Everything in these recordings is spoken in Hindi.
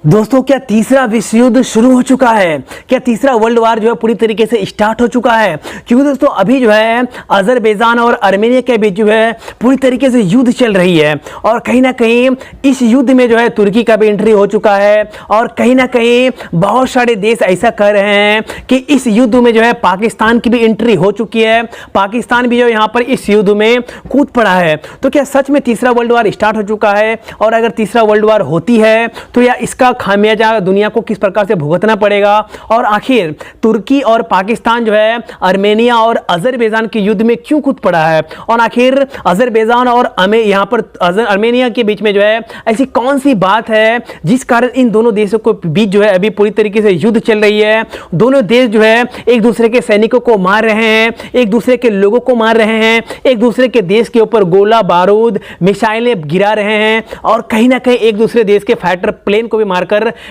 दोस्तों, क्या तीसरा विश्व युद्ध शुरू हो चुका है? क्या तीसरा वर्ल्ड वार जो है पूरी तरीके से स्टार्ट हो चुका है? क्योंकि दोस्तों अभी जो है अजरबैजान और आर्मेनिया के बीच जो है पूरी तरीके से युद्ध चल रही है और कहीं ना कहीं इस युद्ध में जो है तुर्की का भी एंट्री हो चुका है और कहीं ना कहीं बहुत सारे देश ऐसा कर रहे हैं कि इस युद्ध में जो है पाकिस्तान की भी एंट्री हो चुकी है। पाकिस्तान भी जो यहाँ पर इस युद्ध में कूद पड़ा है। तो क्या सच में तीसरा वर्ल्ड वार स्टार्ट हो चुका है? और अगर तीसरा वर्ल्ड वार होती है तो या इसका खामियाजा दुनिया को किस प्रकार से भुगतना पड़ेगा? और आखिर तुर्की और पाकिस्तान जो है आर्मेनिया और अजरबैजान के युद्ध में क्यों कूद पड़ा है? और आखिर अजरबैजान और यहाँ पर आर्मेनिया के बीच में जो है ऐसी कौन सी बात है जिस कारण इन दोनों देशों के बीच जो है अभी पूरी तरीके से युद्ध चल रही है? दोनों देश जो है एक दूसरे के सैनिकों को मार रहे हैं, एक दूसरे के लोगों को मार रहे हैं, एक दूसरे के देश के ऊपर गोला बारूद मिसाइलें गिरा रहे हैं और कहीं ना कहीं एक दूसरे देश के फाइटर प्लेन को भी मारकर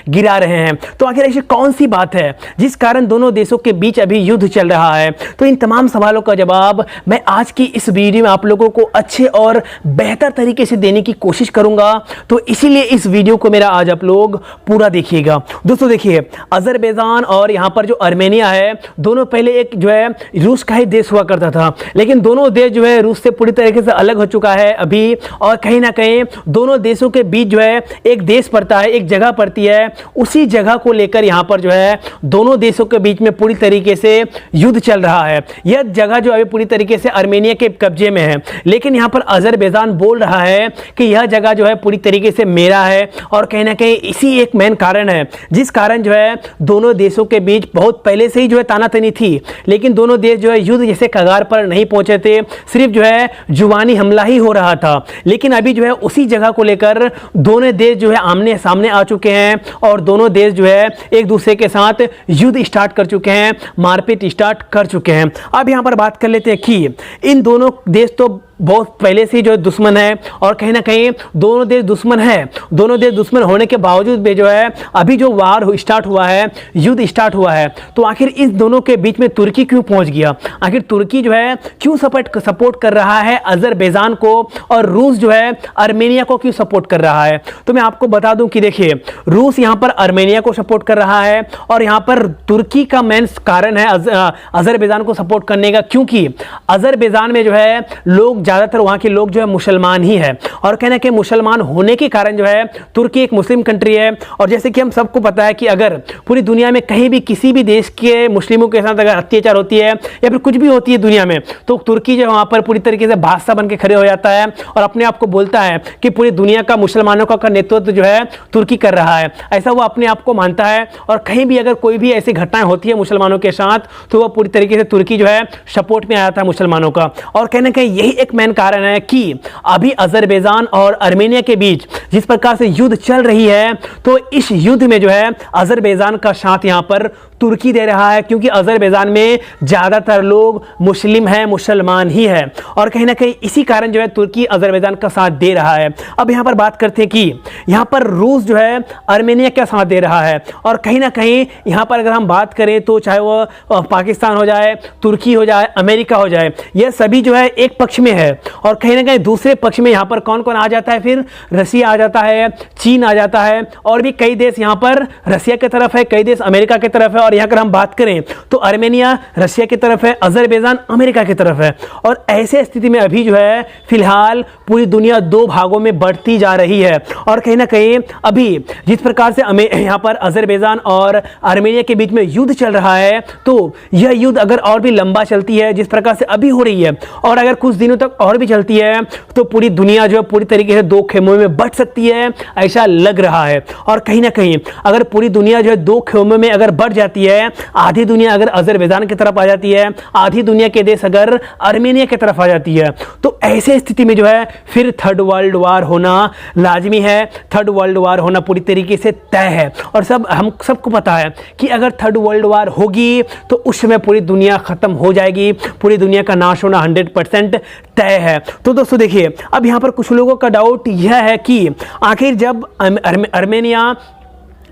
गिरा रहे हैं। तो आखिर ऐसी कौन सी बात है जिस कारण दोनों देशों के बीच अभी युद्ध चल रहा है? तो इन तमाम सवालों का जवाब मैं आज की इस वीडियो में आप लोगों को अच्छे और बेहतर तरीके से देने की कोशिश करूंगा। तो इसीलिए इस वीडियो को मेरा आज आप लोग पूरा देखिएगा। दोस्तों देखिए, अजरबैजान और यहां पर जो आर्मेनिया है, दोनों पहले एक जो है रूस का ही देश हुआ करता था, लेकिन दोनों देश जो है रूस से पूरी तरीके से अलग हो चुका है अभी। और कहीं ना कहीं दोनों देशों के बीच जो है एक देश पड़ता है, एक जगह पड़ती है, उसी जगह को लेकर यहां पर जो है दोनों देशों के बीच में पूरी तरीके से युद्ध चल रहा है। यह जगह जो अभी पूरी तरीके से आर्मेनिया के कब्जे में है, लेकिन यहां पर अजरबैजान बोल रहा है कि यह जगह जो है पूरी तरीके से मेरा है। और कहीं ना कहीं इसी एक मेन कारण है जिस कारण जो है दोनों देशों के बीच बहुत पहले से ही जो है तानातनी थी, लेकिन दोनों देश जो है युद्ध जैसे कगार पर नहीं पहुंचे थे, सिर्फ जो है जुबानी हमला ही हो रहा था। लेकिन अभी जो है उसी जगह को लेकर दोनों देश जो है आमने सामने आ चुके हैं और दोनों देश जो है एक दूसरे के साथ युद्ध स्टार्ट कर चुके हैं, मारपीट स्टार्ट कर चुके हैं। अब यहां पर बात कर लेते हैं कि इन दोनों देश तो बहुत पहले से जो है दुश्मन है और कहीं ना कहीं दोनों देश दुश्मन है। दोनों देश दुश्मन होने के बावजूद भी जो है अभी जो वार स्टार्ट हुआ है, युद्ध स्टार्ट हुआ है, तो आखिर इस दोनों के बीच में तुर्की क्यों पहुंच गया? आखिर तुर्की जो है क्यों सपोर्ट कर रहा है अजरबैजान को और रूस जो है आर्मेनिया को क्यों सपोर्ट कर रहा है? तो मैं आपको बता दूं कि देखिए, रूस यहां पर आर्मेनिया को सपोर्ट कर रहा है और यहां पर तुर्की का मेन कारण है अजरबैजान को सपोर्ट करने का, क्योंकि अजरबैजान में जो है लोग ज्यादातर वहां के लोग जो है मुसलमान ही है और कहना कि मुसलमान होने के कारण जो है तुर्की एक मुस्लिम कंट्री है। और जैसे कि हम सबको पता है कि अगर पूरी दुनिया में कहीं भी किसी भी देश के मुस्लिमों के साथ अगर अत्याचार होती है या फिर कुछ भी होती है दुनिया में, तो तुर्की जो है वहां पर पूरी तरीके से बादशाह बन के खड़े हो जाता है और अपने आप को बोलता है कि पूरी दुनिया का मुसलमानों का नेतृत्व जो है तुर्की कर रहा है। ऐसा वो अपने आप को मानता है और कहीं भी अगर कोई भी ऐसी घटनाएं होती है मुसलमानों के साथ तो वह पूरी तरीके से तुर्की जो है सपोर्ट में आ जाता है मुसलमानों का। और कहने का यही एक मेन कारण है कि अभी अजरबैजान और आर्मेनिया के बीच जिस प्रकार से युद्ध चल रही है, तो इस युद्ध में जो है अजरबैजान का साथ यहां पर तुर्की दे रहा है, क्योंकि अजरबैजान में ज्यादातर लोग मुस्लिम हैं, मुसलमान ही है और कहीं ना कहीं इसी कारण जो है तुर्की अजरबैजान का साथ दे रहा है। अब यहां पर बात करते हैं कि यहां पर रूस जो है आर्मेनिया का साथ दे रहा है और कहीं ना कहीं यहां पर अगर हम बात करें तो चाहे वो पाकिस्तान हो जाए, तुर्की हो जाए, अमेरिका हो जाए, यह सभी जो है एक पक्ष में है और कहीं ना कहीं दूसरे पक्ष में यहां पर कौन कौन आ जाता है? फिर रसिया आ जाता है, चीन आ जाता है और भी कई देश यहां पर रसिया की तरफ है, कई देश अमेरिका की तरफ है। और यहां अगर हम बात करें तो आर्मेनिया रसिया की तरफ है, अजरबैजान अमेरिका की तरफ है। और ऐसे स्थिति में अभी जो है फिलहाल पूरी दुनिया दो भागों में बढ़ती जा रही है और कहीं ना कहीं अभी जिस प्रकार से यहां पर अजरबैजान और आर्मेनिया के बीच में युद्ध चल रहा है, तो यह युद्ध अगर और भी लंबा चलती है जिस प्रकार से अभी हो रही है और अगर कुछ दिनों तक और भी चलती है तो पूरी दुनिया जो है पूरी तरीके से दो खेमों में बंट सकती है, ऐसा लग रहा है। और कहीं ना कहीं अगर पूरी दुनिया जो है दो खेमों में अगर बढ़ जाती है, आधी दुनिया अगर अजरबैजान की तरफ आ जाती है, आधी दुनिया के देश अगर आर्मेनिया की तरफ आ जाती है, तो ऐसे स्थिति में जो है फिर थर्ड वर्ल्ड वार होना लाजमी है। थर्ड वर्ल्ड वार होना पूरी तरीके से तय है और हम सबको पता है कि अगर थर्ड वर्ल्ड वार होगी तो उस समय पूरी दुनिया खत्म हो जाएगी, पूरी दुनिया का नाश होना 100% तय है। तो दोस्तों देखिए, अब यहां पर कुछ लोगों का डाउट यह है कि आखिर जब आर्मेनिया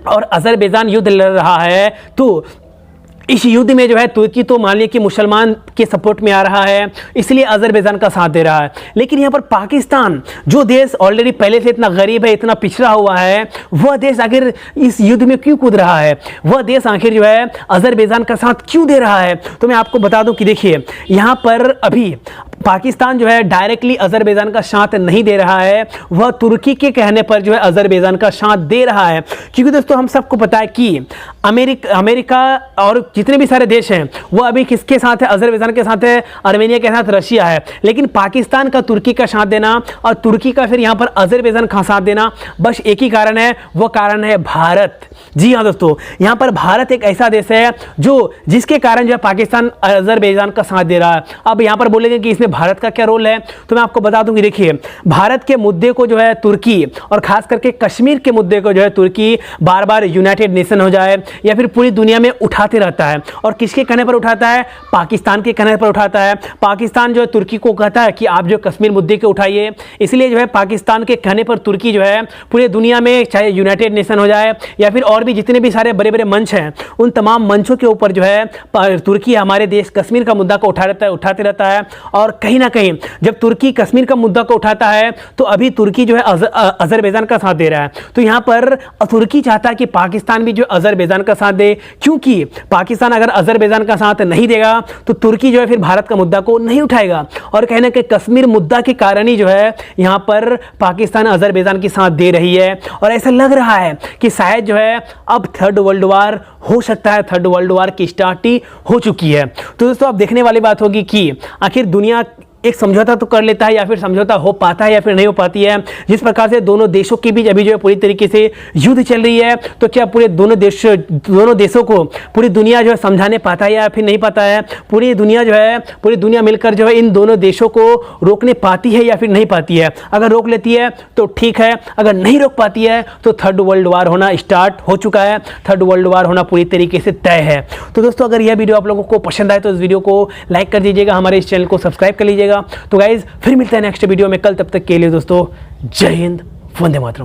और अजरबैजान युद्ध लड़ रहा है तो इस युद्ध में जो है तुर्की तो मान लिया कि मुसलमान के सपोर्ट में आ रहा है, इसलिए अजरबैजान का साथ दे रहा है। लेकिन यहाँ पर पाकिस्तान जो देश ऑलरेडी पहले से इतना गरीब है, इतना पिछड़ा हुआ है, वह देश आखिर इस युद्ध में क्यों कूद रहा है, वह देश आखिर जो है अजरबैजान का साथ क्यों दे रहा है। तो मैं आपको बता दूं कि देखिए यहाँ पर अभी पाकिस्तान जो है डायरेक्टली अजरबैजान का साथ नहीं दे रहा है, वह तुर्की के कहने पर जो है अजरबैजान का साथ दे रहा है। क्योंकि दोस्तों हम सबको पता है कि अमेरिका और जितने भी सारे देश हैं वह अभी किसके साथ है, अजरबैजान के साथ है, आर्मेनिया के साथ रशिया है। लेकिन पाकिस्तान का तुर्की का साथ देना और तुर्की का फिर यहाँ पर अजरबैजान का साथ देना बस एक ही कारण है, वो कारण है भारत। जी हाँ दोस्तों, यहाँ पर भारत एक ऐसा देश है जिसके कारण जो है पाकिस्तान अजरबैजान का साथ दे रहा है। अब यहाँ पर बोलेंगे कि इसमें भारत का क्या रोल है, तो मैं आपको बता दूं कि देखिए भारत के मुद्दे को जो है तुर्की और खास करके कश्मीर के मुद्दे को जो है तुर्की बार बार यूनाइटेड नेशन हो जाए या फिर पूरी दुनिया में उठाते रहता है। और किसके कहने पर उठाता है, पाकिस्तान के कहने पर उठाता है। पाकिस्तान जो है तुर्की को कहता है कि आप जो कश्मीर मुद्दे के उठाइए, इसलिए जो है पाकिस्तान के कहने पर तुर्की जो है पूरी दुनिया में चाहे यूनाइटेड नेशन हो जाए या फिर और भी जितने भी सारे बड़े बड़े मंच हैं, उन तमाम मंचों के ऊपर जो है तुर्की हमारे देश कश्मीर का मुद्दा को उठाते रहता है। और कहीं ना कहीं जब तुर्की कश्मीर का मुद्दा को उठाता है तो अभी तुर्की जो है अजरबैजान का साथ दे रहा है। तो यहाँ पर तुर्की चाहता है कि पाकिस्तान भी जो अजरबैजान का साथ दे, क्योंकि पाकिस्तान अगर अजरबैजान का साथ नहीं देगा तो तुर्की जो है फिर भारत का मुद्दा को नहीं उठाएगा। और कहने के कश्मीर मुद्दा के कारण ही जो है यहाँ पर पाकिस्तान अजरबैजान की साथ दे रही है। और ऐसा लग रहा है कि शायद जो है अब थर्ड वर्ल्ड वार हो सकता है, थर्ड वर्ल्ड वार की स्टार्ट ही हो चुकी है। तो दोस्तों अब देखने वाली बात होगी कि आखिर दुनिया एक समझौता तो कर लेता है या फिर समझौता हो पाता है या फिर नहीं हो पाती है। जिस प्रकार से दोनों देशों के बीच अभी जो है पूरी तरीके से युद्ध चल रही है, तो क्या पूरे दोनों देशों को पूरी दुनिया जो है समझाने पाता है या फिर नहीं पाता है। पूरी दुनिया मिलकर जो है इन दोनों देशों को रोकने पाती है या फिर नहीं पाती है। अगर रोक लेती है तो ठीक है, अगर नहीं रोक पाती है तो थर्ड वर्ल्ड वार होना स्टार्ट हो चुका है, थर्ड वर्ल्ड वार होना पूरी तरीके से तय है। तो दोस्तों अगर यह वीडियो आप लोगों को पसंद आए तो इस वीडियो को लाइक कर दीजिएगा, हमारे इस चैनल को सब्सक्राइब कर लीजिएगा। तो गाइज फिर मिलते हैं नेक्स्ट वीडियो में कल, तब तक के लिए दोस्तों जय हिंद, वंदे मातरम।